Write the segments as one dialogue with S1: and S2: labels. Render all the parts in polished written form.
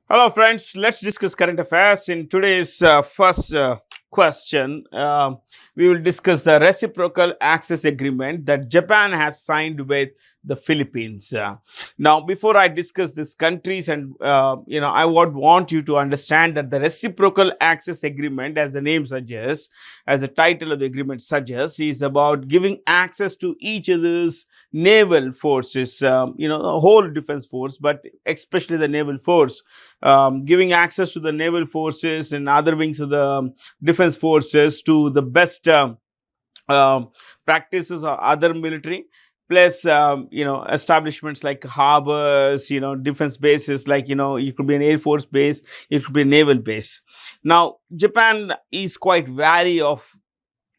S1: Hello, friends. Let's discuss current affairs. In today's first question, we will discuss the reciprocal access agreement that Japan has signed with the Philippines. Now, before I discuss these countries, and I would want you to understand that the reciprocal access agreement, as the name suggests, as the title of the agreement suggests, is about giving access to each other's naval forces. The whole defense force, but especially the naval force, giving access to the naval forces and other wings of the defense forces to the best um practices or other military, plus establishments like harbors, defense bases, like it could be an air force base, it could be a naval base. Now Japan is quite wary of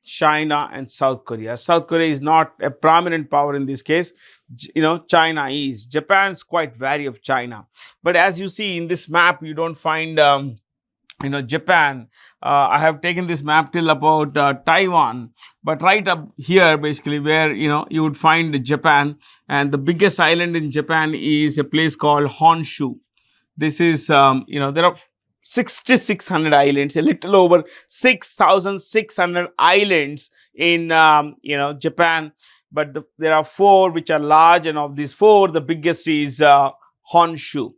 S1: China and South Korea. South Korea is not a prominent power in this case. China is. Japan's quite wary of China. But as you see in this map, you don't find Japan. I have taken this map till about Taiwan, but right up here, basically, where you would find Japan, and the biggest island in Japan is a place called Honshu. This is there are 6,600 islands, a little over 6,600 islands in Japan, but there are four which are large, and of these four, the biggest is Honshu.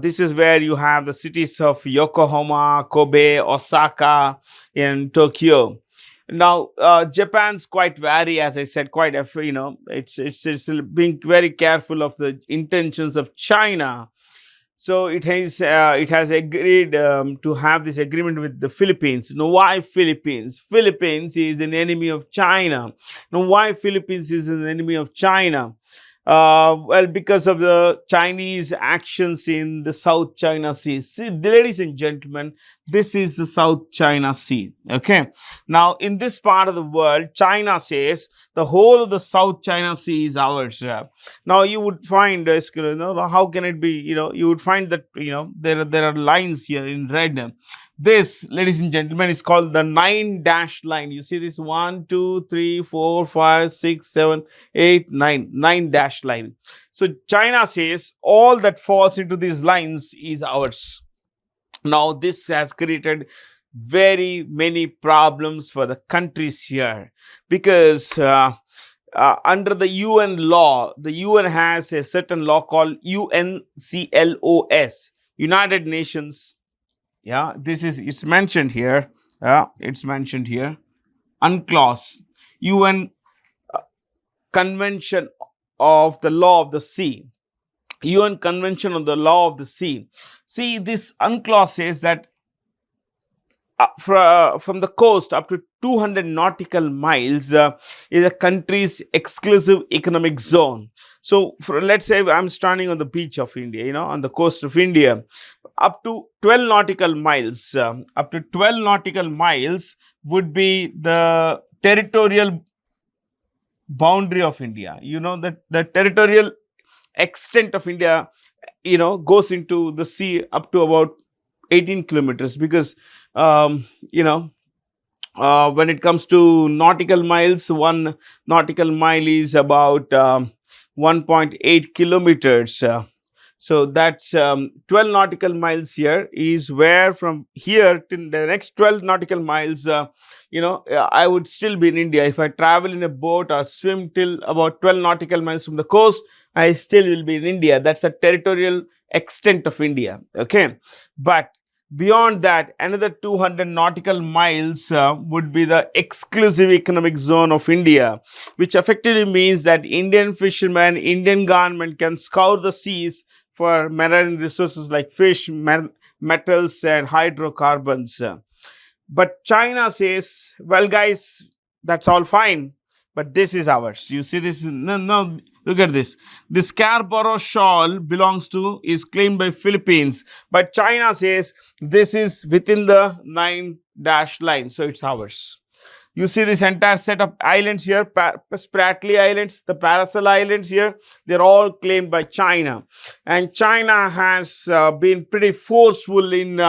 S1: This is where you have the cities of Yokohama, Kobe, Osaka, and Tokyo. Now, Japan's quite wary, as I said, quite it's being very careful of the intentions of China. So it has agreed to have this agreement with the Philippines. Now, why Philippines? Philippines is an enemy of China. Now, why Philippines is an enemy of China? Well, because of the Chinese actions in the South China Sea. See, ladies and gentlemen, this is the South China Sea. Okay. Now, in this part of the world, China says the whole of the South China Sea is ours. Now, you would find, how can it be? You would find that, there are lines here in red. This, ladies and gentlemen, is called the 9-dash line. You see this 1, 2, 3, 4, 5, 6, 7, 8, 9, 9-dash line. So China says all that falls into these lines is ours. Now, this has created very many problems for the countries here, because under the UN law, the UN has a certain law called UNCLOS, United Nations. It's mentioned here. It's mentioned here. UNCLOS, UN Convention of the Law of the Sea. UN Convention on the Law of the Sea. See, this UNCLOS says that from the coast up to 200 nautical miles is a country's exclusive economic zone. So, let's say I'm standing on the beach of India, on the coast of India, up to 12 nautical miles. Up to 12 nautical miles would be the territorial boundary of India. That the territorial extent of India, goes into the sea up to about 18 kilometers, because when it comes to nautical miles, one nautical mile is about 1.8 kilometers. So that's 12 nautical miles here is where from here till the next 12 nautical miles, I would still be in India. If I travel in a boat or swim till about 12 nautical miles from the coast, I still will be in India. That's a territorial extent of India. Okay. But beyond that, another 200 nautical miles would be the exclusive economic zone of India, which effectively means that Indian fishermen, Indian government can scour the seas for marine resources like fish, metals, and hydrocarbons. But China says, well, guys, that's all fine, but this is ours. You see, this is no. Look at this. The Scarborough Shoal is claimed by Philippines, but China says this is within the 9-dash line, so it's ours. You see this entire set of islands here, Spratly Islands, the Paracel Islands here, they're all claimed by China. And China has been pretty forceful in,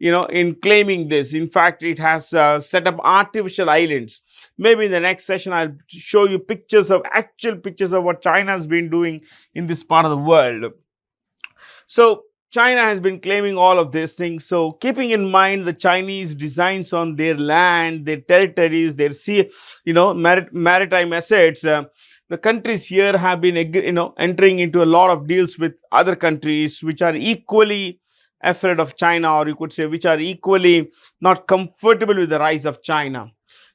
S1: in claiming this. In fact, it has set up artificial islands. Maybe in the next session, I'll show you actual pictures of what China has been doing in this part of the world. So, China has been claiming all of these things. So keeping in mind the Chinese designs on their land, their territories, their sea, maritime assets, the countries here have been, entering into a lot of deals with other countries which are equally afraid of China, or you could say which are equally not comfortable with the rise of China.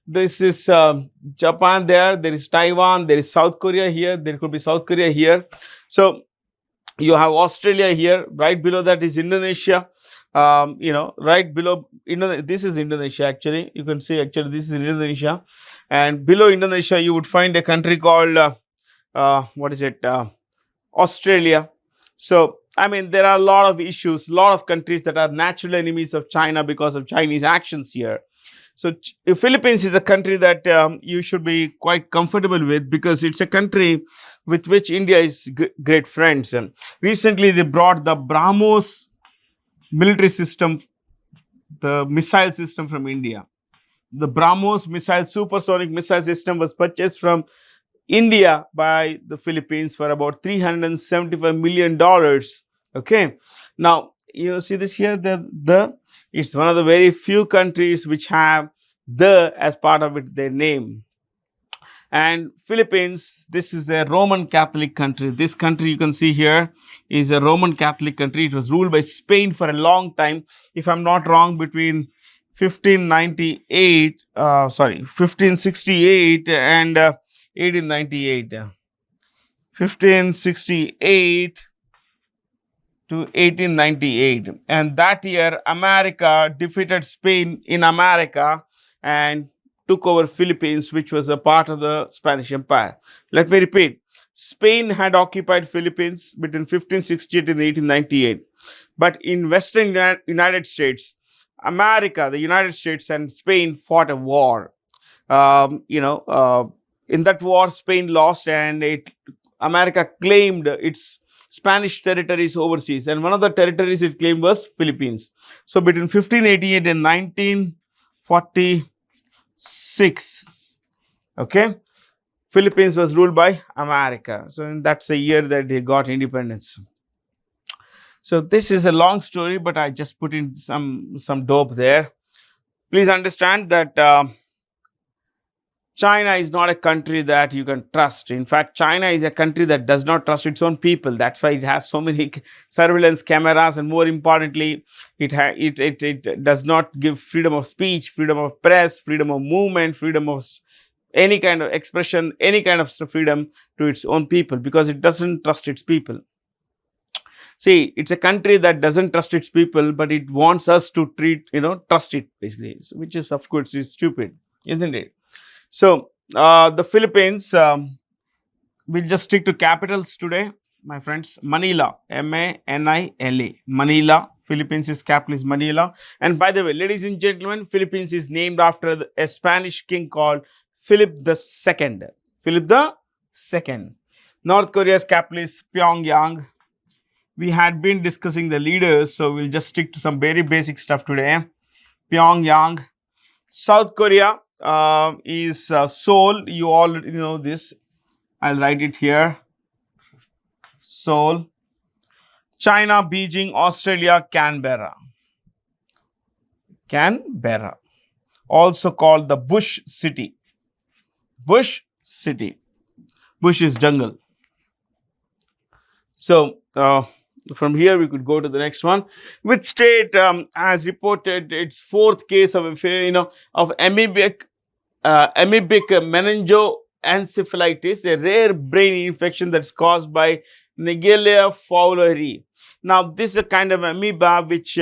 S1: This is Japan there, there is Taiwan, there is South Korea here, there could be South Korea here. So you have Australia here, right below that is Indonesia. Right below, this is Indonesia actually. You can see actually this is Indonesia. And below Indonesia, you would find a country called, Australia. So, I mean, there are a lot of issues, a lot of countries that are natural enemies of China because of Chinese actions here. So, Philippines is a country that you should be quite comfortable with, because it's a country with which India is great friends. And recently, they brought the BrahMos military system, the missile system from India. The BrahMos missile, supersonic missile system, was purchased from India by the Philippines for about $375 million. Okay. Now, you see this here, it's one of the very few countries which have the as part of it, their name. And Philippines, this is a Roman Catholic country. This country you can see here is a Roman Catholic country. It was ruled by Spain for a long time. If I'm not wrong, between 1568 and 1898. 1568 to 1898. And that year, America defeated Spain in America and took over Philippines, which was a part of the Spanish Empire. Let me repeat. Spain had occupied Philippines between 1568 and 1898. But in Western United States, America, the United States and Spain fought a war. In that war, Spain lost, and America claimed its Spanish territories overseas. And one of the territories it claimed was Philippines. So between 1588 and 1946, okay, Philippines was ruled by America. So that's the year that they got independence. So this is a long story, but I just put in some dope there. Please understand that China is not a country that you can trust. In fact, China is a country that does not trust its own people. That's why it has so many surveillance cameras, and more importantly, it does not give freedom of speech, freedom of press, freedom of movement, freedom of any kind of expression, any kind of freedom to its own people, because it doesn't trust its people. See, it's a country that doesn't trust its people, but it wants us to trust it, basically, which is, of course, is stupid, isn't it? So, the Philippines, we'll just stick to capitals today, my friends. Manila, M-A-N-I-L-A, Manila. Philippines' capital is Manila. And by the way, ladies and gentlemen, Philippines is named after a Spanish king called Philip II. Philip II. North Korea's capital is Pyongyang. We had been discussing the leaders, so we'll just stick to some very basic stuff today. Pyongyang. South Korea is Seoul. You already know this. I'll write it here. Seoul. China, Beijing. Australia, Canberra. Canberra. Also called the Bush City. Bush City. Bush is jungle. So, from here, we could go to the next one. Which state has reported its fourth case of amoebic meningoencephalitis, a rare brain infection that's caused by Naegleria fowleri. Now, this is a kind of amoeba which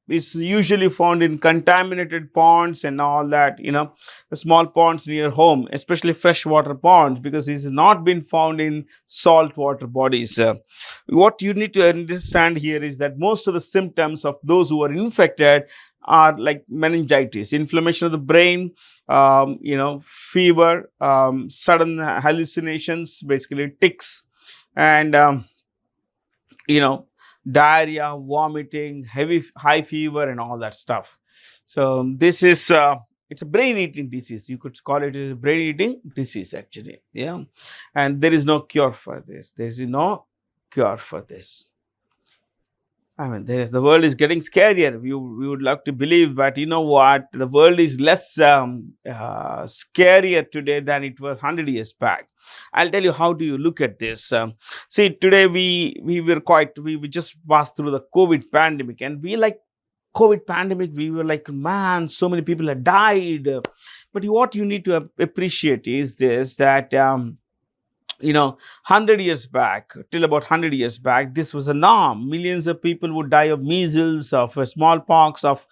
S1: is usually found in contaminated ponds and all that, the small ponds near home, especially freshwater ponds, because it has not been found in saltwater bodies. What you need to understand here is that most of the symptoms of those who are infected are like meningitis, inflammation of the brain, fever, sudden hallucinations, basically tics, and, diarrhea, vomiting, high fever, and all that stuff. So this is it's a brain-eating disease. You could call it a brain-eating disease, actually. Yeah, and there is no cure for this. There is no cure for this. I mean, the world is getting scarier. We would love to believe, but you know what? The world is less scarier today than it was 100 years back. I'll tell you how do you look at this. See, today we just passed through the COVID pandemic, and we like COVID pandemic. We were like, man, so many people have died. But what you need to appreciate is this that. 100 years back, till about 100 years back, this was a norm. Millions of people would die of measles, of smallpox, of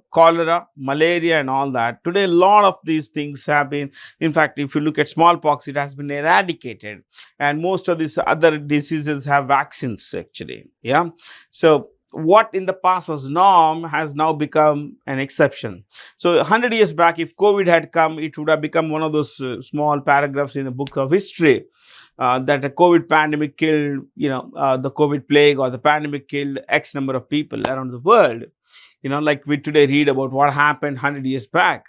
S1: cholera, malaria, and all that. Today a lot of these things have been, in fact, if you look at smallpox, it has been eradicated, and most of these other diseases have vaccines actually. Yeah. So what in the past was norm has now become an exception. So 100 years back, if COVID had come, it would have become one of those small paragraphs in the books of history, that a COVID pandemic killed, the COVID plague or the pandemic killed X number of people around the world. Like we today read about what happened 100 years back.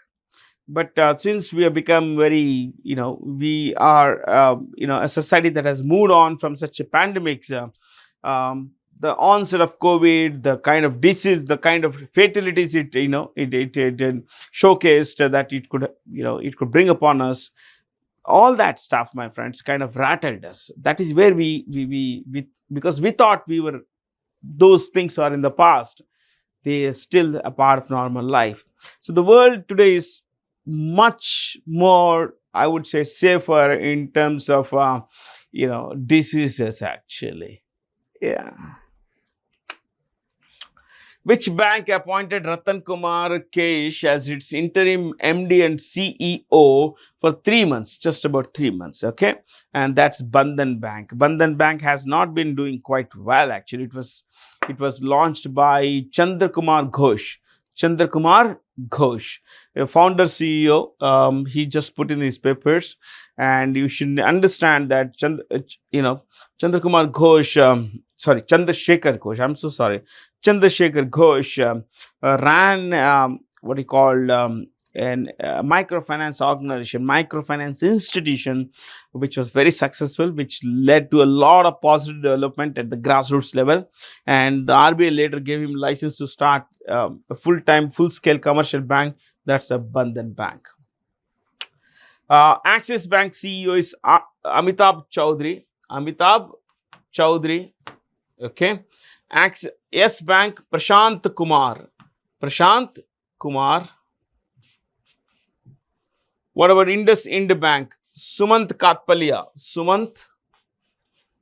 S1: But since we have become very, we are, a society that has moved on from such a pandemics, the onset of COVID, the kind of disease, the kind of fatalities it showcased that it could bring upon us. All that stuff, my friends, kind of rattled us. That is where we because we thought those things are in the past. They are still a part of normal life. So the world today is much more, I would say, safer in terms of, diseases actually. Yeah. Which bank appointed Ratan Kumar Kesh as its interim MD and CEO for 3 months, just about 3 months, okay? And that's Bandhan Bank. Bandhan Bank has not been doing quite well, actually. It was launched by Chandra Kumar Ghosh. Chandra Kumar Ghosh, a founder CEO. He just put in his papers, and you should understand that Chandra Kumar Ghosh, Chandrasekhar Ghosh, I'm so sorry. Chandrasekhar Ghosh ran what he called an microfinance organization, microfinance institution, which was very successful, which led to a lot of positive development at the grassroots level. And the RBI later gave him license to start a full-time, full-scale commercial bank. That's a Bandhan Bank. Axis Bank CEO is Amitabh Chaudhary. Amitabh Chaudhary. Okay. Yes Bank, Prashant Kumar. Prashant Kumar. What about IndusInd Bank? Sumant Katpalia. Sumant.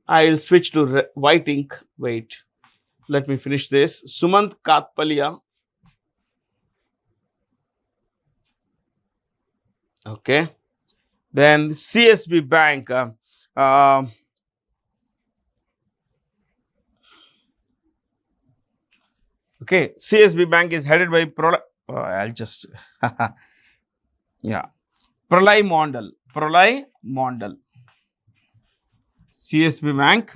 S1: I'll switch to white ink. Wait. Let me finish this. Sumant Katpalia. Okay. Then CSB Bank. Okay, CSB Bank is headed by Pralay Mondal. Pralay Mondal. CSB Bank,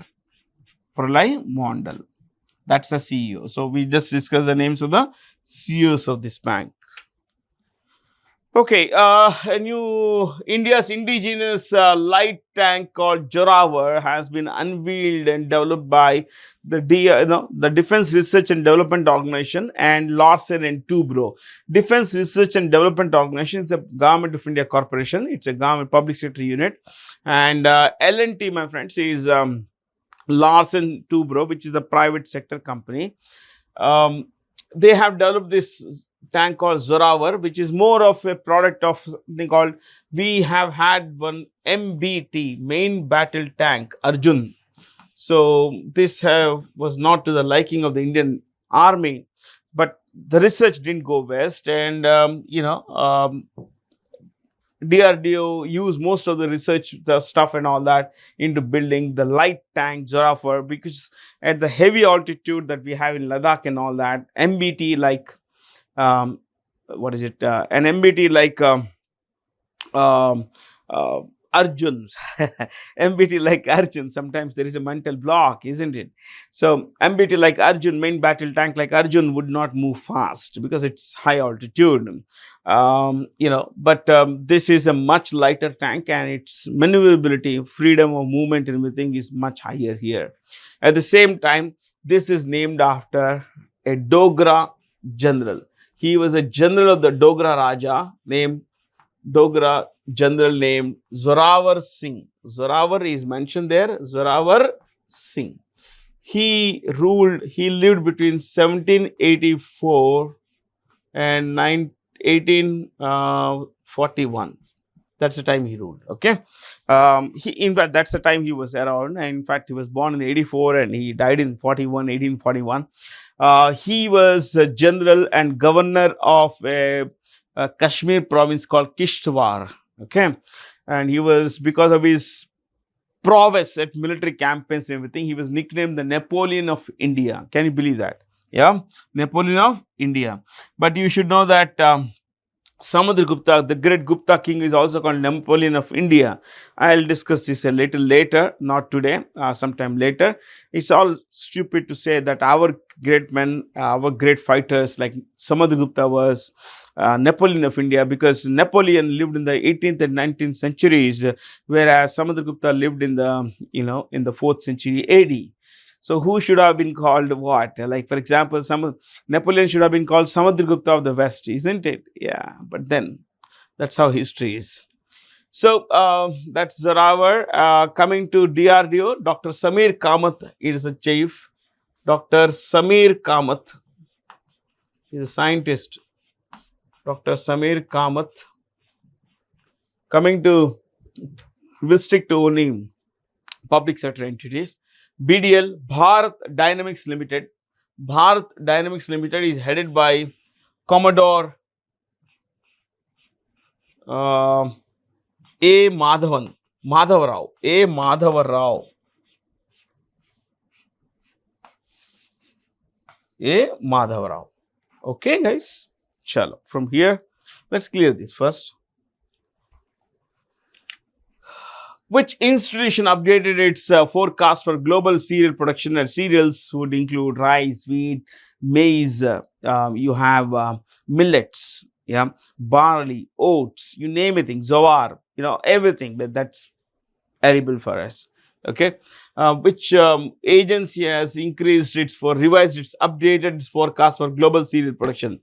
S1: Pralay Mondal. That's the CEO. So we just discussed the names of the CEOs of this bank. Okay, India's indigenous light tank called Joravar has been unveiled and developed by the Defense Research and Development Organization and Larsen and Toubro. Defense Research and Development Organization is a Government of India corporation. It's a government public sector unit, and L&T, my friends, is Larsen Toubro, which is a private sector company. They have developed this tank called Zorawar, which is more of a product of something called, we have had one MBT, main battle tank, Arjun. So this was not to the liking of the Indian Army, but the research didn't go west, and DRDO used most of the research, the stuff and all that, into building the light tank Zorawar, because at the heavy altitude that we have in Ladakh and all that, MBT like an MBT like Arjuns. MBT like Arjun. Sometimes there is a mental block, isn't it? So MBT like Arjun, main battle tank like Arjun would not move fast because it's high altitude. But this is a much lighter tank and its maneuverability, freedom of movement and everything is much higher here. At the same time, this is named after a Dogra general. He was a general of the Dogra Raja named Dogra general named Zorawar Singh. Zorawar is mentioned there, Zorawar Singh. He lived between 1784 and 1841. That's the time he ruled. Okay. In fact, that's the time he was around. And in fact, he was born in 84 and he died in 1841. He was a general and governor of a Kashmir province called Kishtwar. Okay. And he was, because of his prowess at military campaigns and everything, he was nicknamed the Napoleon of India. Can you believe that? Yeah. Napoleon of India. But you should know that Samudragupta, the great Gupta king, is also called Napoleon of India. I'll discuss this a little later, not today, sometime later. It's all stupid to say that our great men, our great fighters like Samudragupta was Napoleon of India, because Napoleon lived in the 18th and 19th centuries, whereas Samudragupta lived in the, in the 4th century AD. So who should have been called what? Like, for example, Napoleon should have been called Samudragupta of the West, isn't it? Yeah, but then that's how history is. So that's Zorawar. Coming to DRDO, Dr. Samir Kamath is a chief. Dr. Samir Kamath is a scientist. Dr. Samir Kamath. Coming to, we'll stick to only public sector entities. BDL, Bharat Dynamics Limited. Bharat Dynamics Limited is headed by Commodore A. Madhavarao. A. Madhavarao. A. Madhavarao. Okay, guys. Chalo. From here, let's clear this first. Which institution updated its forecast for global cereal production? And cereals would include rice, wheat, maize, you have millets, yeah, barley, oats, you name it, jowar, everything that's edible for us. Okay. Which agency has revised its updated its forecast for global cereal production?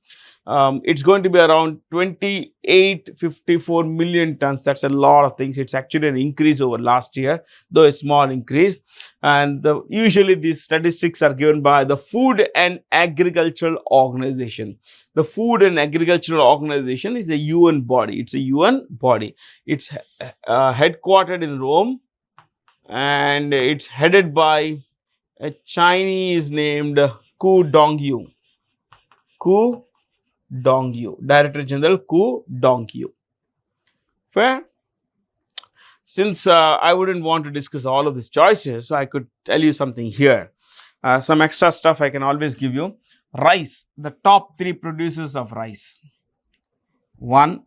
S1: It's going to be around 2854 million tons. That's a lot of things. It's actually an increase over last year, though a small increase. And usually these statistics are given by the Food and Agricultural Organization. The Food and Agricultural Organization is a UN body. It's a UN body. It's headquartered in Rome, and it's headed by a Chinese named Ku Dongyu. Ku Dongyu, Director General Ku Dongyu. Fair? Since I wouldn't want to discuss all of these choices, so I could tell you something here. Some extra stuff I can always give you. Rice, the top 3 producers of rice. 1,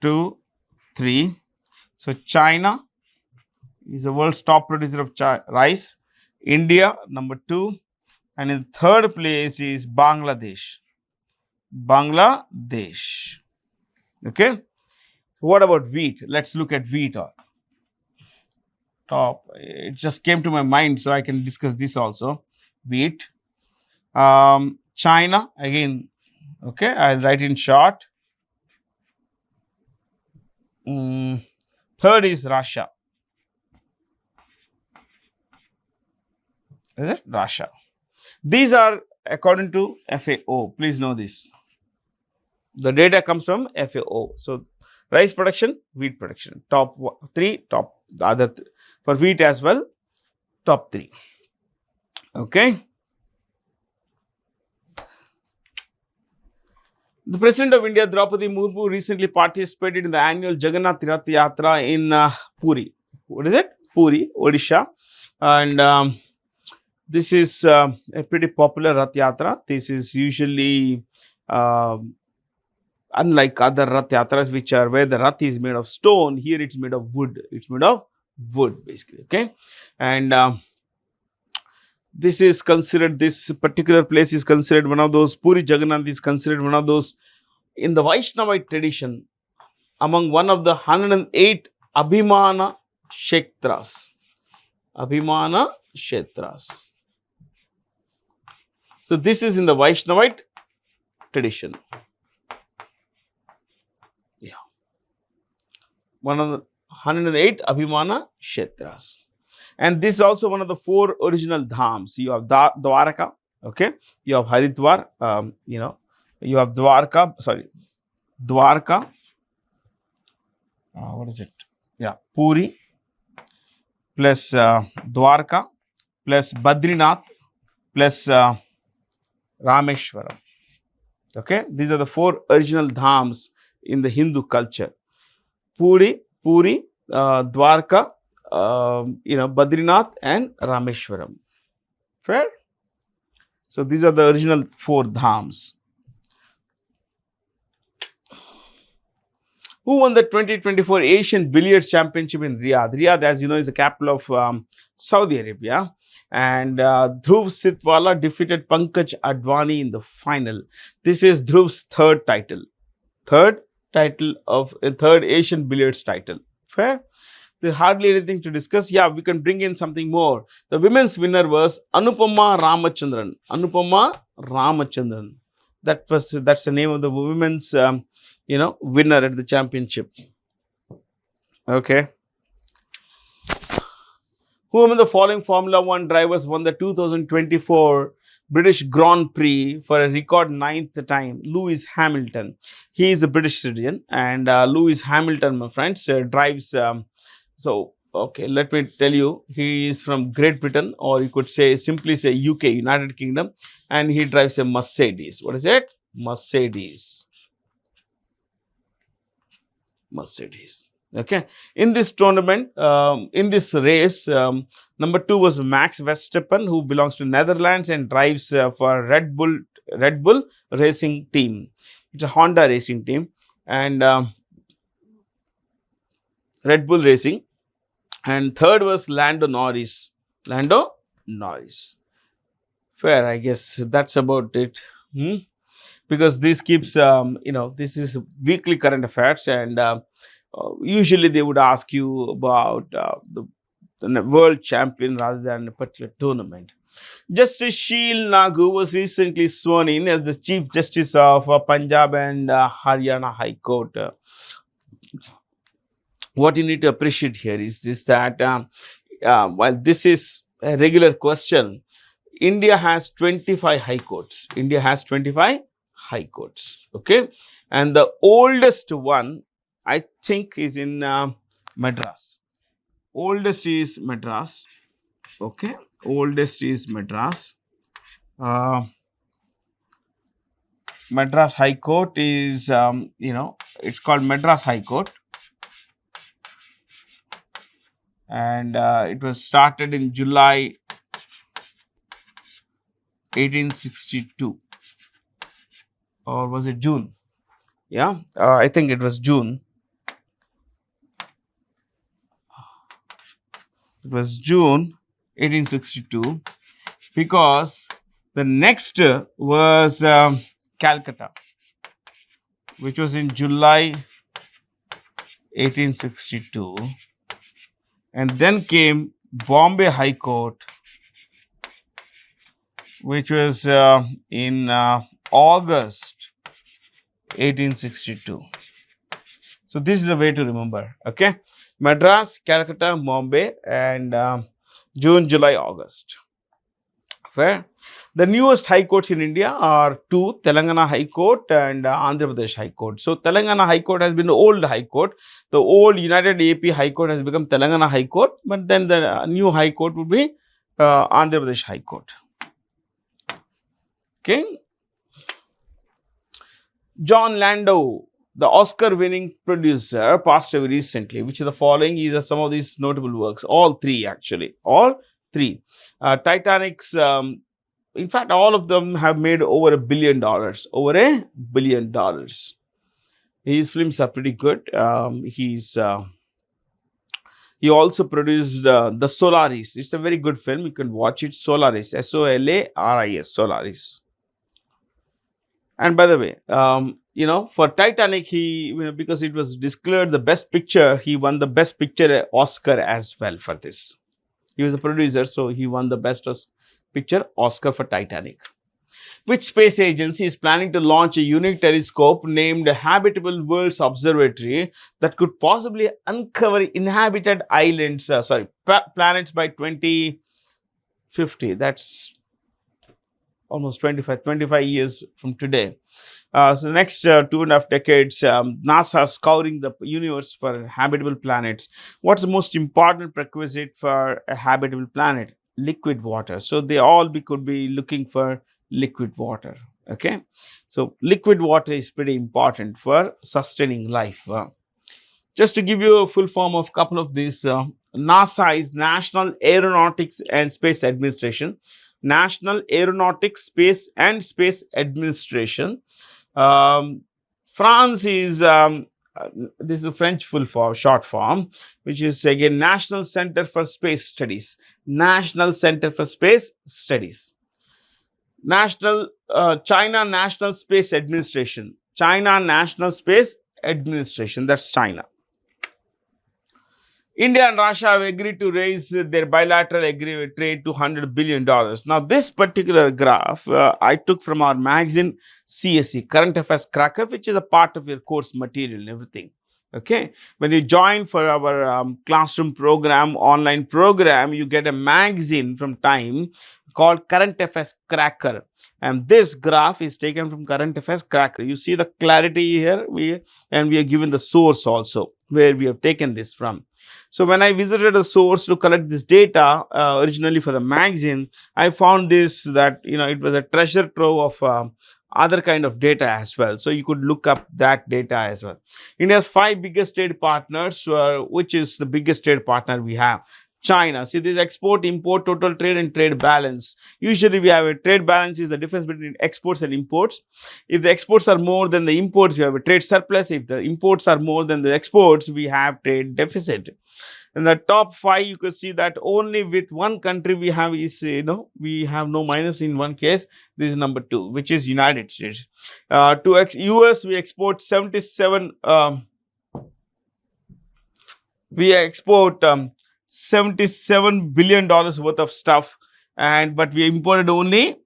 S1: 2, 3. So China is the world's top producer of rice. India, number 2. And in third place is Bangladesh. Bangladesh. Okay. What about wheat? Let's look at wheat. Top. It just came to my mind, so I can discuss this also. Wheat. China again. Okay, I'll write in short. Third is Russia. Is it Russia? These are according to FAO. Please know this. The data comes from FAO. So, rice production, wheat production. Top 3, top the other for wheat as well. Top 3. Okay. The President of India, Draupadi Murmu, recently participated in the annual Jagannath Rath Yatra in Puri. What is it? Puri, Odisha. And this is a pretty popular Rath Yatra. This is usually Unlike other Rath Yatras, which are where the Rath is made of stone, here it's made of wood. It's made of wood, basically. Okay. And this is considered, this particular place is considered one of those, Puri Jagannath is considered one of those in the Vaishnavite tradition among one of the 108 Abhimana Kshetras. Abhimana Kshetras. So this is in the Vaishnavite tradition. Yeah. One of the 108 Abhimana Kshetras. And this is also one of the 4 original dhams. You have Dwaraka, okay? You have Haridwar, you have Dwarka, what is it? Yeah, Puri plus Dwarka plus Badrinath plus Rameshwaram. Okay, these are the 4 original dhams in the Hindu culture. Puri, Dwarka, Badrinath and Rameshwaram. Fair? So these are the original 4 dhams. Who won the 2024 Asian Billiards Championship in Riyadh? Riyadh, as you know, is the capital of Saudi Arabia. And Dhruv Sitwala defeated Pankaj Advani in the final. This is Dhruv's 3rd title. Third Asian Billiards title. Fair? There's hardly anything to discuss. Yeah, we can bring in something more. The women's winner was Anupama Ramachandran. Anupama Ramachandran. That's the name of the women's winner at the championship. Okay. Who among the following Formula 1 drivers won the 2024 British Grand Prix for a record 9th time? Lewis Hamilton. He is a British citizen, and Lewis Hamilton, my friends, drives. Okay, let me tell you, he is from Great Britain, or you could simply say UK, United Kingdom, and he drives a Mercedes. What is it? Mercedes. Okay. In this tournament, in this race, number 2 was Max Verstappen, who belongs to Netherlands and drives for Red Bull Racing Team. It's a Honda racing team, and Red Bull Racing. And 3rd was Lando Norris. Fair, I guess that's about it. Because this keeps, this is weekly current affairs, and usually they would ask you about the world champion rather than a particular tournament. Justice Sheel Nagu was recently sworn in as the Chief Justice of Punjab and Haryana High Court. What you need to appreciate here is this, that while this is a regular question, India has 25 high courts. High courts. Okay. And the oldest one, I think, is in Madras. Oldest is Madras. Okay. Oldest is Madras. Madras High Court is, it's called Madras High Court. And it was started in July 1862. Or was it June? Yeah, I think it was June. It was June 1862, because the next was Calcutta, which was in July 1862. And then came Bombay High Court, which was in August 1862. So this is the way to remember. Okay, Madras, Calcutta, Bombay, and June, July, August. Fair. The newest high courts in India are 2, Telangana High Court and Andhra Pradesh High Court. So Telangana High Court has been the old High Court. The old United AP High Court has become Telangana High Court, but then the new High Court would be Andhra Pradesh High Court. Okay. John Landau, the Oscar-winning producer, passed away recently. Which of the following is some of these notable works? All 3 actually. All 3. Titanic's, in fact, all of them have made over $1 billion. Over $1 billion. His films are pretty good. He also produced the Solaris. It's a very good film. You can watch it. Solaris, Solaris, Solaris. And by the way, for Titanic, because it was declared the best picture, he won the best picture Oscar as well for this. He was the producer, so he won the best picture Oscar for Titanic. Which space agency is planning to launch a unique telescope named Habitable Worlds Observatory that could possibly uncover inhabited planets by 2050? That's almost 25 years from today. So the next 2.5 decades, NASA is scouring the universe for habitable planets. What's the most important prerequisite for a habitable planet? Liquid water. So they all could be looking for liquid water. Okay, so liquid water is pretty important for sustaining life. Just to give you a full form of couple of these, NASA is National Aeronautics and Space Administration. National Aeronautics, Space and Space Administration. France is this is a French full form, short form, which is again National Center for Space Studies. National Center for Space Studies. China National Space Administration. China National Space Administration. That's China. India and Russia have agreed to raise their bilateral trade to $100 billion. Now, this particular graph I took from our magazine CSE, Current Affairs Cracker, which is a part of your course material and everything. Okay, when you join for our classroom program, online program, you get a magazine from Time called Current Affairs Cracker. And this graph is taken from Current Affairs Cracker. You see the clarity here, we are given the source also, where we have taken this from. So when I visited the source to collect this data originally for the magazine, I found that it was a treasure trove of other kind of data as well. So you could look up that data as well. India's 5 biggest trade partners, which is the biggest trade partner we have? China. See, this export, import, total trade and trade balance. Usually we have a trade balance is the difference between exports and imports. If the exports are more than the imports, we have a trade surplus. If the imports are more than the exports, we have trade deficit. In the top 5, you can see that only with one country we have is, we have no minus in one case. This is number 2, which is United States. To US, we export 77, $77 billion worth of stuff, but we imported only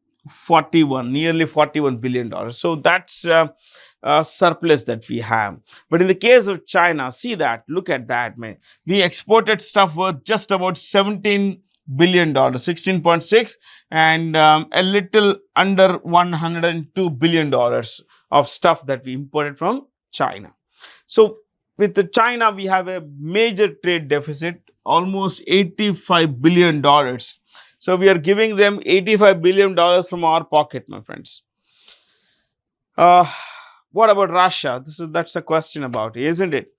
S1: nearly $41 billion. So that's surplus that we have. But in the case of China, look at that, man. We exported stuff worth just about $17 billion, 16.6, and a little under $102 billion of stuff that we imported from China. So with China, we have a major trade deficit, almost $85 billion. So we are giving them $85 billion from our pocket, my friends. What about Russia? That's a question about it, isn't it?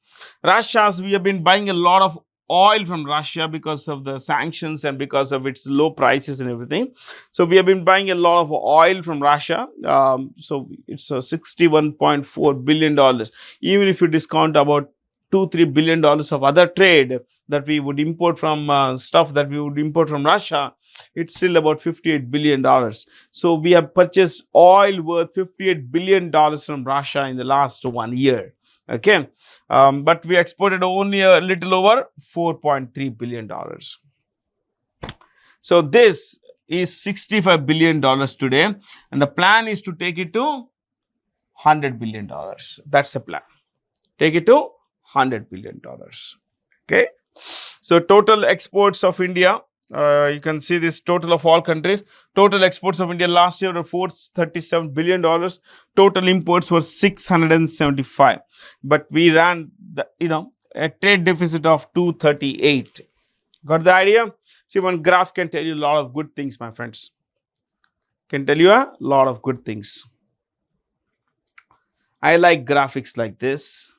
S1: We have been buying a lot of oil from Russia because of the sanctions and because of its low prices and everything. So we have been buying a lot of oil from Russia. So it's $61.4 billion. Even if you discount about $2-3 billion of other trade that we would import from stuff that we would import from Russia, it's still about $58 billion. So we have purchased oil worth $58 billion from Russia in the last 1 year. Okay, but we exported only a little over $4.3 billion. So this is $65 billion today, and the plan is to take it to $100 billion. That's the plan. Take it to $100 billion. Okay, so total exports of India, you can see this total of all countries. Total exports of India last year were $437 billion. Total imports were 675. But we ran a trade deficit of 238. Got the idea? See, one graph can tell you a lot of good things, my friends. Can tell you a lot of good things. I like graphics like this.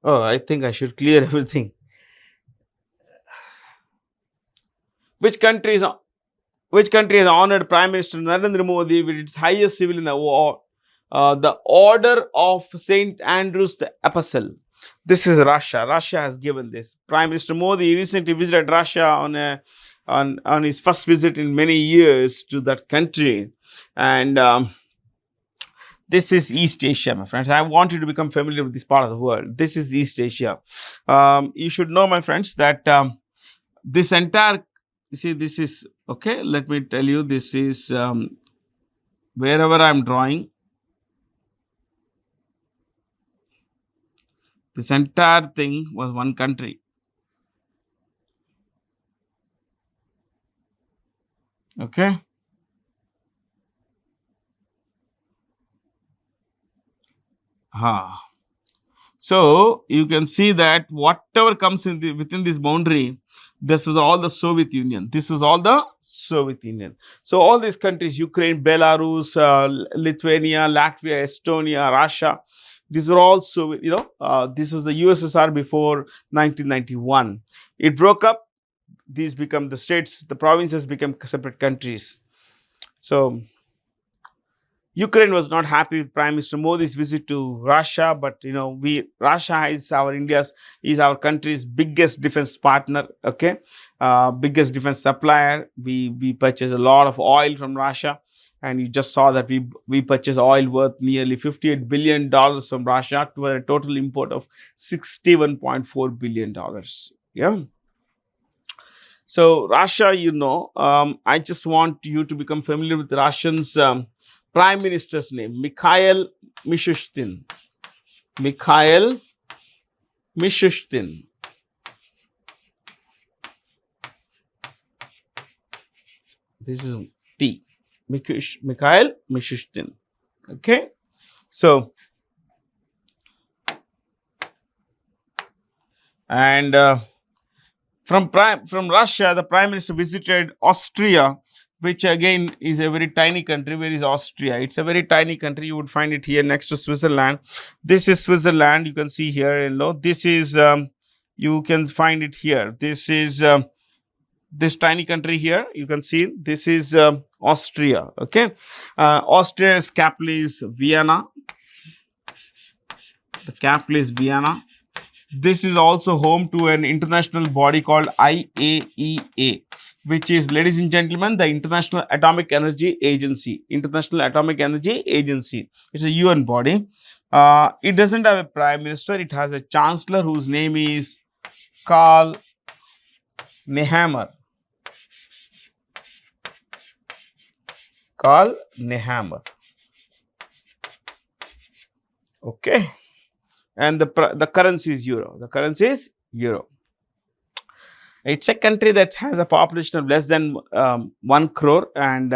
S1: Oh, I think I should clear everything. Which country Which country has honored Prime Minister Narendra Modi with its highest civilian award, the Order of St. Andrews the Apostle? This is Russia. Russia has given this. Prime Minister Modi recently visited Russia on his first visit in many years to that country. And this is East Asia, my friends. I want you to become familiar with this part of the world. This is East Asia. You should know, my friends, that this entire, you see, this is, okay, let me tell you, this is wherever I'm drawing, this entire thing was one country. Okay. So you can see that whatever comes in within this boundary, this was all the Soviet Union. This was all the Soviet Union. So all these countries, Ukraine, Belarus, Lithuania, Latvia, Estonia, Russia, these are all Soviet, this was the USSR before 1991. It broke up. These become the states, the provinces became separate countries. So Ukraine was not happy with Prime Minister Modi's visit to Russia, but Russia is our country's biggest defense partner. Okay, biggest defense supplier. We purchase a lot of oil from Russia, and you just saw that we purchase oil worth nearly $58 billion from Russia to a total import of $61.4 billion. Yeah. So Russia, I just want you to become familiar with Russians. Prime Minister's name, Mikhail Mishustin. Mikhail Mishustin. This is T. Mikhail Mishustin. Okay. So, and from Russia, the Prime Minister visited Austria, which again is a very tiny country. Where is Austria? It's a very tiny country. You would find it here next to Switzerland. This is Switzerland. You can see here in low. This is, you can find it here. This is this tiny country here. You can see this is Austria. Okay. Austria's capital is Vienna. The capital is Vienna. This is also home to an international body called IAEA, which is, ladies and gentlemen, the International Atomic Energy Agency. International Atomic Energy Agency. It's a UN body. It doesn't have a prime minister. It has a chancellor whose name is Karl Nehammer. Karl Nehammer. Okay. And the currency is euro. The currency is euro. It's a country that has a population of less than 1 crore, and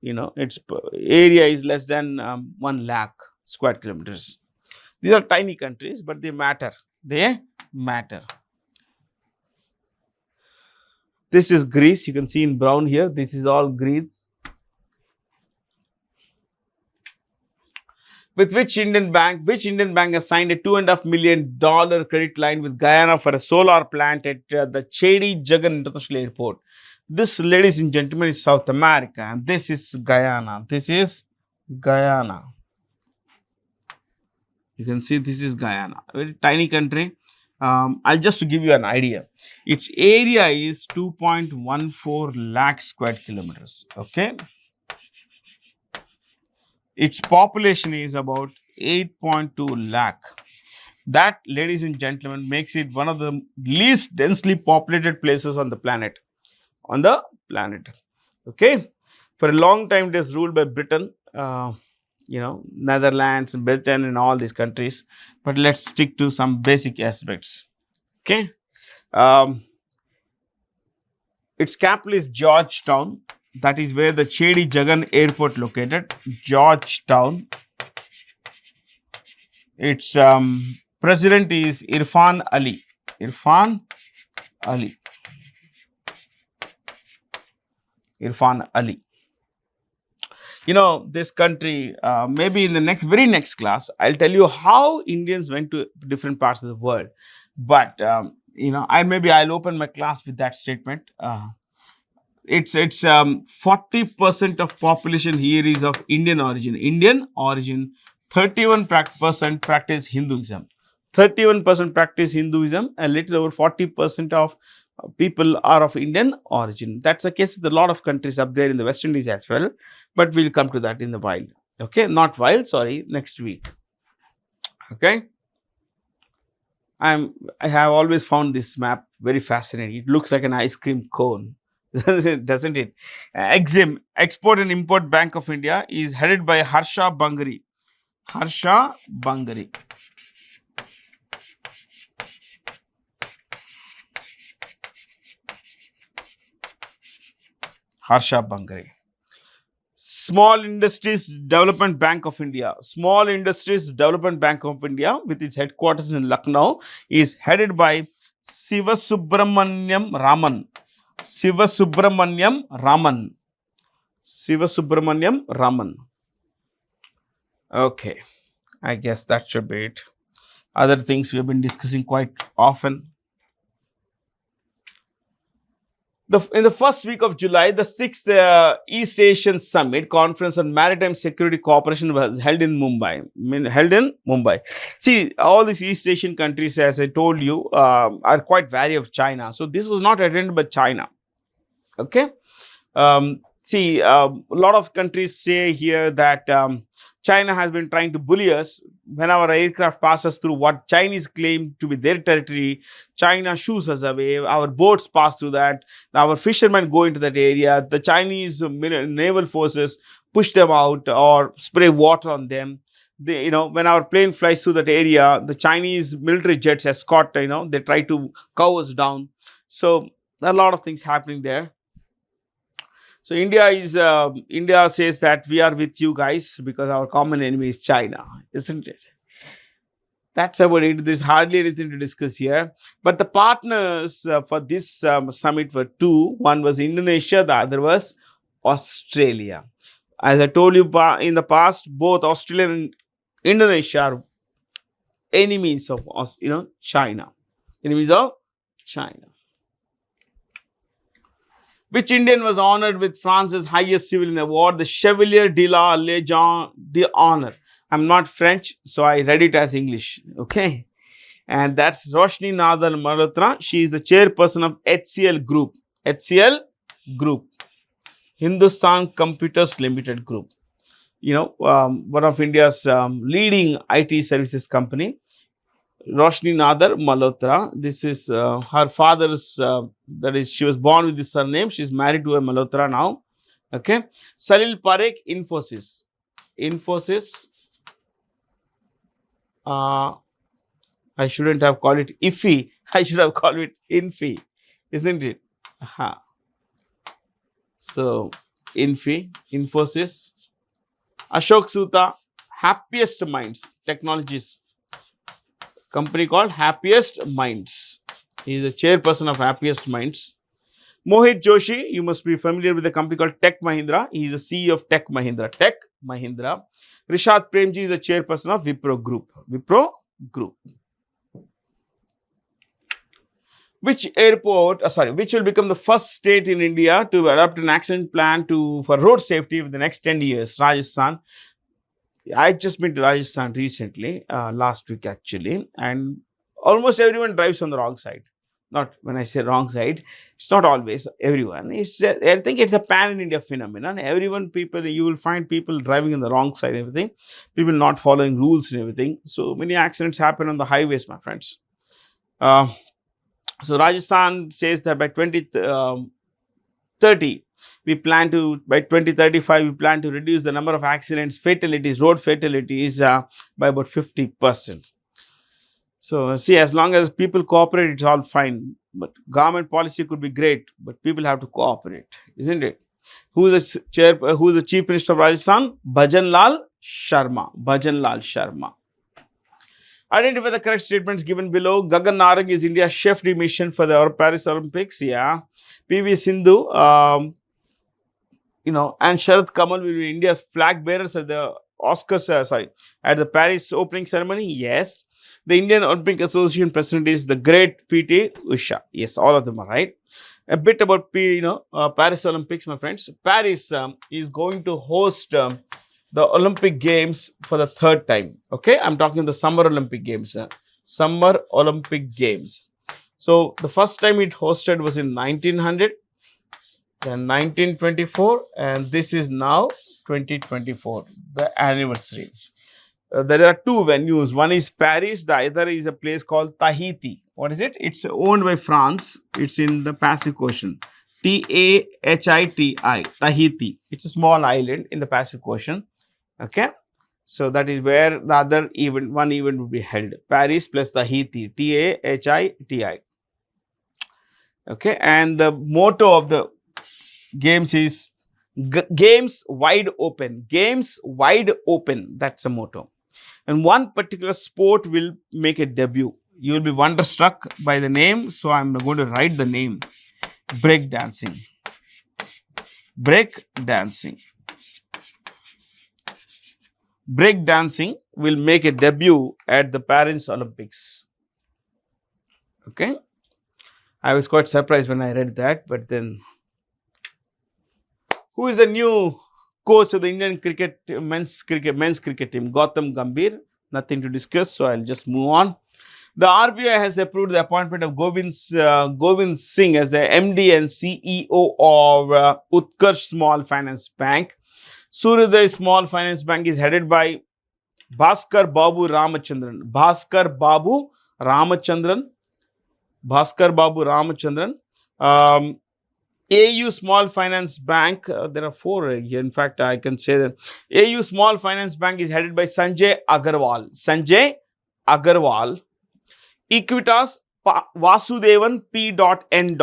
S1: its area is less than 1 lakh square kilometers. These are tiny countries, but they matter. They matter. This is Greece. You can see in brown here. This is all Greece. With which Indian bank has signed a $2.5 million credit line with Guyana for a solar plant at the Chedi Jagan International Airport? This, ladies and gentlemen, is South America, and this is Guyana. This is Guyana. You can see this is Guyana, a very tiny country. I'll just to give you an idea. Its area is 2.14 lakh square kilometers. Okay. Its population is about 8.2 lakh. That, ladies and gentlemen, makes it one of the least densely populated places on the planet. Okay. For a long time, it was ruled by Britain, Netherlands, Britain, and all these countries. But let's stick to some basic aspects. Okay. Its capital is Georgetown. That is where the Chedi Jagan Airport located. Georgetown. Its president is Irfan Ali. Irfan Ali. This country, maybe in the very next class, I'll tell you how Indians went to different parts of the world. But, I'll open my class with that statement. it's 40% of population here is of Indian origin. 31% practice Hinduism. 31% practice Hinduism. A little over 40% of people are of Indian origin. That's the case with a lot of countries up there in the West Indies as well. But we'll come to that in the while. Okay, not while. Sorry, next week. Okay. I have always found this map very fascinating. It looks like an ice cream cone, doesn't it? EXIM, Export and Import Bank of India, is headed by Harsha Bangari. Harsha Bangari. Harsha Bangari. Small Industries Development Bank of India. Small Industries Development Bank of India, with its headquarters in Lucknow, is headed by Sivasubramaniam Raman. Sivasubramaniam Raman. Sivasubramaniam Raman. Okay, I guess that should be it. Other things we have been discussing quite often. In the first week of July, the 6th East Asian Summit Conference on Maritime Security Cooperation was held in Mumbai. See, all these East Asian countries, as I told you, are quite wary of China. So this was not attended by China. Okay. See, a lot of countries say here that China has been trying to bully us. When our aircraft passes through what Chinese claim to be their territory, China shoos us away. Our boats pass through that. Our fishermen go into that area. The Chinese naval forces push them out or spray water on them. They, when our plane flies through that area, the Chinese military jets escort, they try to cow us down. So a lot of things happening there. So India says that we are with you guys because our common enemy is China, isn't it? That's about it. There's hardly anything to discuss here. But the partners for this summit were two. One was Indonesia, the other was Australia. As I told you in the past, both Australia and Indonesia are enemies of China. Enemies of China. Which Indian was honored with France's highest civilian award, the Chevalier de la Légion d'Honneur. I'm not French, so I read it as English. Okay. And that's Roshni Nadal Malhotra. She is the chairperson of HCL Group. HCL Group. Hindustan Computers Limited Group. One of India's leading IT services company. Roshni Nadar Malhotra. This is her father's, that is, she was born with this surname. She's married to a Malhotra now. Okay. Salil Parekh, Infosys. Infosys. I shouldn't have called it IFI. I should have called it Infi. Isn't it? Aha. So, Infosys. Ashok Soota, Happiest Minds Technologies. Company called Happiest Minds. He is the chairperson of Happiest Minds. Mohit Joshi, you must be familiar with the company called Tech Mahindra. He is the CEO of Tech Mahindra. Tech Mahindra. Rishad Premji is the chairperson of Wipro Group. Wipro Group. Which will become the first state in India to adopt an action plan for road safety in the next 10 years? Rajasthan. I just been to Rajasthan recently, last week actually, and almost everyone drives on the wrong side. Not when I say wrong side, it's not always everyone. I think it's a pan-India phenomenon. You will find people driving on the wrong side and everything. People not following rules and everything. So many accidents happen on the highways, my friends. So Rajasthan says that by 2030, by 2035, we plan to reduce the number of accidents, road fatalities by about 50%. So, see, as long as people cooperate, it's all fine. But government policy could be great, but people have to cooperate, isn't it? Who is the Chief Minister of Rajasthan? Bhajan Lal Sharma. Bhajan Lal Sharma. Identify the correct statements given below. Gagan Narang is India's chef de mission for the Paris Olympics. Yeah. PV Sindhu, and Sharad Kamal will be India's flag bearers at the at the Paris opening ceremony. Yes. The Indian Olympic Association president is the great PT Usha. Yes, all of them are right. A bit about Paris Olympics, my friends. Paris is going to host the Olympic Games for the third time. Okay, I'm talking the Summer Olympic Games. Summer Olympic Games. So the first time it hosted was in 1900, then 1924, and this is now 2024, the anniversary. There are two venues. One is Paris, the other is a place called Tahiti. What is it? It's owned by France. It's in the Pacific Ocean. Tahiti, Tahiti. It's a small island in the Pacific Ocean. Okay. So that is where the other event, one event will be held. Paris plus Tahiti, Tahiti. Okay. And the motto of the games is Games Wide Open. Games Wide Open. That's the motto. And one particular sport will make a debut. You will be wonderstruck by the name. So I'm going to write the name. Break dancing. Break dancing. Break dancing will make a debut at the Paris Olympics. Okay. I was quite surprised when I read that, but then who is the new coach of the Indian men's cricket team? Gautam Gambhir. Nothing to discuss, so I'll just move on. The RBI has approved the appointment of Govind Singh as the MD and CEO of Utkarsh Small Finance Bank. Suryodaya Small Finance Bank is headed by Bhaskar Babu Ramachandran. Bhaskar Babu Ramachandran. AU Small Finance Bank, there are four here. In fact, I can say that AU Small Finance Bank is headed by Sanjay Agarwal. Equitas Vasudevan P.N.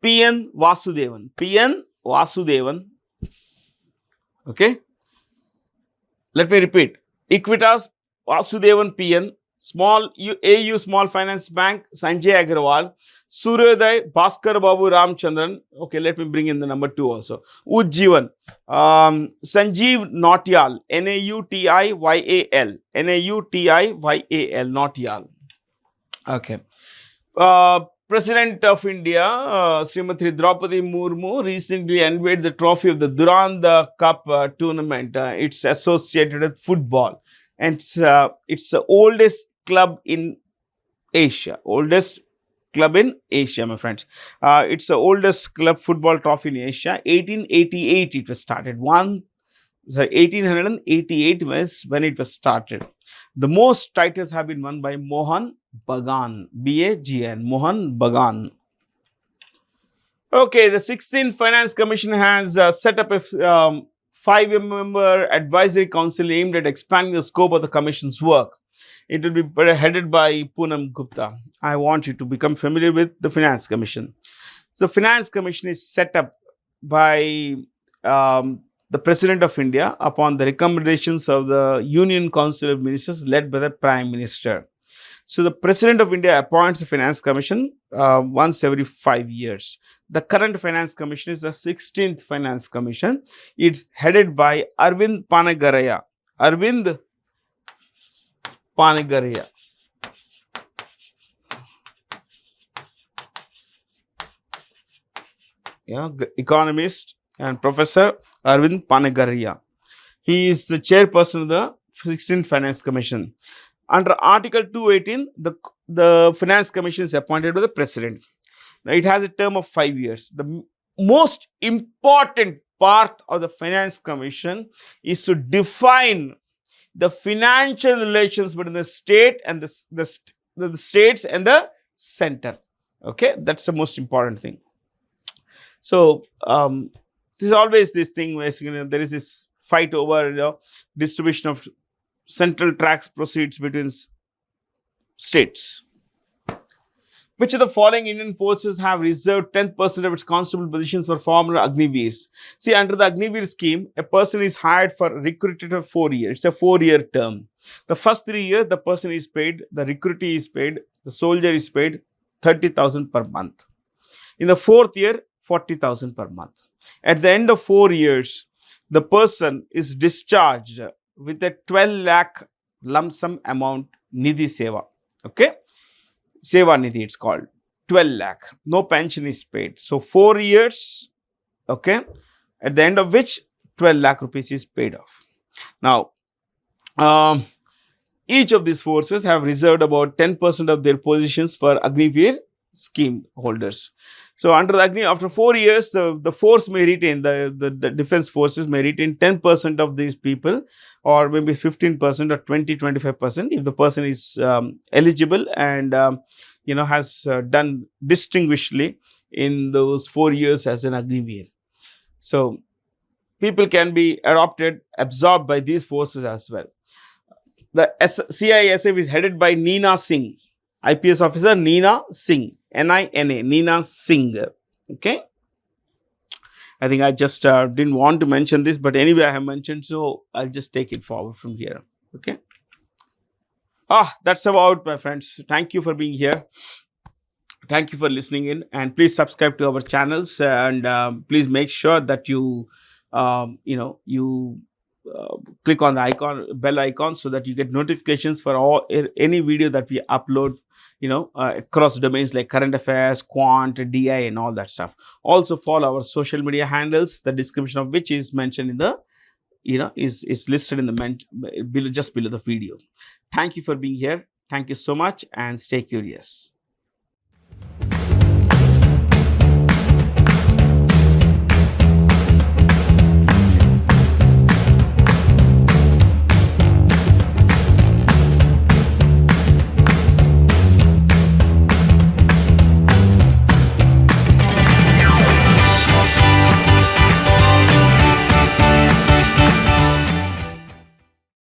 S1: PN Vasudevan. Okay. Let me repeat. Equitas Vasudevan PN. AU Small Finance Bank, Sanjay Agarwal. Suryodaya Bhaskar Babu Ramchandran. Okay, let me bring in the number 2 also. Ujjivan. Sanjeev Nautiyal. Nautiyal. Nautiyal. Okay. President of India, Srimati Draupadi Murmu, recently unveiled the trophy of the Durand Cup tournament. It's associated with football. And it's the oldest club in Asia. My friends. It's the oldest club football trophy in Asia. 1888 it was started. 1888 was when it was started. The most titles have been won by Mohan Bagan. B-A-G-N. Mohan Bagan. Okay, the 16th Finance Commission has set up a 5-member advisory council aimed at expanding the scope of the commission's work. It will be headed by Poonam Gupta. I want you to become familiar with the Finance Commission. The Finance Commission is set up by the President of India upon the recommendations of the Union Council of Ministers led by the Prime Minister. So the President of India appoints the Finance Commission once every 5 years. The current Finance Commission is the 16th Finance Commission. It's headed by Arvind Panagarya. Economist and Professor Arvind Panagarya. He is the chairperson of the 16th Finance Commission. Under Article 218, the Finance Commission is appointed by the President. Now, it has a term of 5 years. The most important part of the Finance Commission is to define the financial relations between the state and the states and the center. Okay, that's the most important thing. So, there's always this thing where there is this fight over distribution of central tax proceeds between states. Which of the following Indian forces have reserved 10% of its constable positions for former Agniveers? See, under the Agniveer scheme, a person is hired for recruited for 4 years. It's a 4-year term. The first 3 years, the person is paid, the recruitee is paid, the soldier is paid 30,000 per month. In the 4th year, 40,000 per month. At the end of 4 years, the person is discharged with a 12 lakh lump sum amount Nidhi Seva. Okay? Seva Nidhi it's called. 12 lakh. No pension is paid. So 4 years, okay, at the end of which 12 lakh rupees is paid off. Now, each of these forces have reserved about 10% of their positions for Agniveer scheme holders. So, under the Agni, after 4 years, the force may retain, the defense forces may retain 10% of these people, or maybe 15% or 25% if the person is eligible and has done distinguishedly in those 4 years as an Agniveer. So, people can be absorbed by these forces as well. The CISF is headed by Neena Singh, IPS officer Neena Singh, N-I-N-A, Neena Singh. Okay. I think I just didn't want to mention this, but anyway, I have mentioned, so I'll just take it forward from here. Okay. That's about, my friends. Thank you for being here. Thank you for listening in, and please subscribe to our channels, and please make sure that you click on the bell icon, so that you get notifications for any video that we upload, across domains like current affairs, quant, DI, and all that stuff. Also follow our social media handles, the description of which is mentioned in the, is listed in the just below the video. Thank you for being here. Thank you so much, and stay curious.